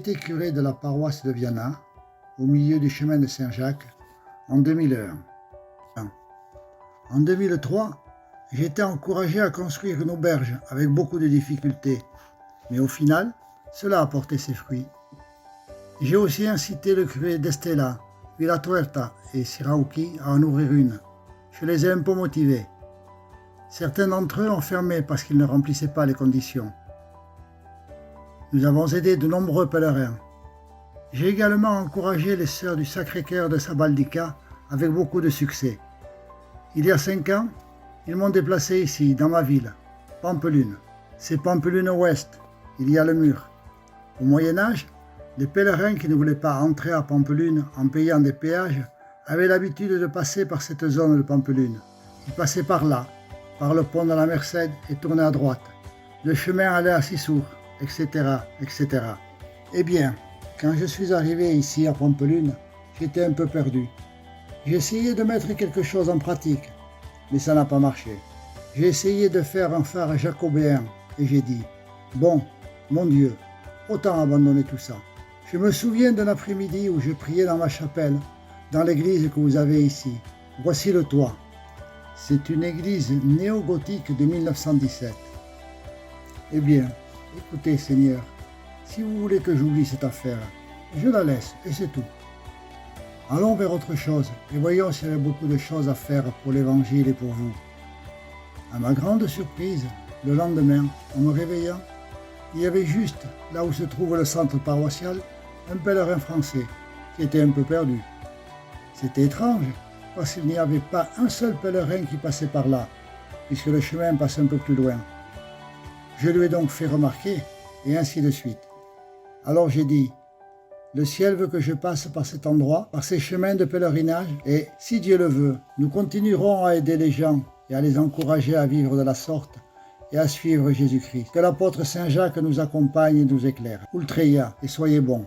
été curé de la paroisse de Viana, au milieu du chemin de Saint-Jacques, en 2001. En 2003, j'ai été encouragé à construire une auberge avec beaucoup de difficultés, mais au final, cela a porté ses fruits. J'ai aussi incité le curé d'Estella, Villa Tuerta et Sirauki à en ouvrir une. Je les ai un peu motivés. Certains d'entre eux ont fermé parce qu'ils ne remplissaient pas les conditions. Nous avons aidé de nombreux pèlerins. J'ai également encouragé les sœurs du Sacré-Cœur de Sabaldika avec beaucoup de succès. Il y a 5 ans, ils m'ont déplacé ici, dans ma ville, Pampelune. C'est Pampelune Ouest, il y a le mur. Au Moyen-Âge, les pèlerins qui ne voulaient pas entrer à Pampelune en payant des péages avaient l'habitude de passer par cette zone de Pampelune. Ils passaient par là, par le pont de la Mercède et tournaient à droite. Le chemin allait à Sissour, etc., etc. Eh bien, quand je suis arrivé ici à Pampelune, j'étais un peu perdu. J'ai essayé de mettre quelque chose en pratique, mais ça n'a pas marché. J'ai essayé de faire un phare jacobéen et j'ai dit « Bon, mon Dieu, autant abandonner tout ça ». Je me souviens d'un après-midi où je priais dans ma chapelle, dans l'église que vous avez ici. Voici le toit. C'est une église néo-gothique de 1917. Eh bien, écoutez Seigneur, si vous voulez que j'oublie cette affaire, je la laisse et c'est tout. Allons vers autre chose et voyons s'il y a beaucoup de choses à faire pour l'Évangile et pour vous. À ma grande surprise, le lendemain, en me réveillant, il y avait juste, là où se trouve le centre paroissial, un pèlerin français qui était un peu perdu. C'était étrange, parce qu'il n'y avait pas un seul pèlerin qui passait par là, puisque le chemin passe un peu plus loin. Je lui ai donc fait remarquer, et ainsi de suite. Alors j'ai dit, le ciel veut que je passe par cet endroit, par ces chemins de pèlerinage, et, si Dieu le veut, nous continuerons à aider les gens et à les encourager à vivre de la sorte et à suivre Jésus-Christ. Que l'apôtre Saint Jacques nous accompagne et nous éclaire. Ultreia, et soyez bons.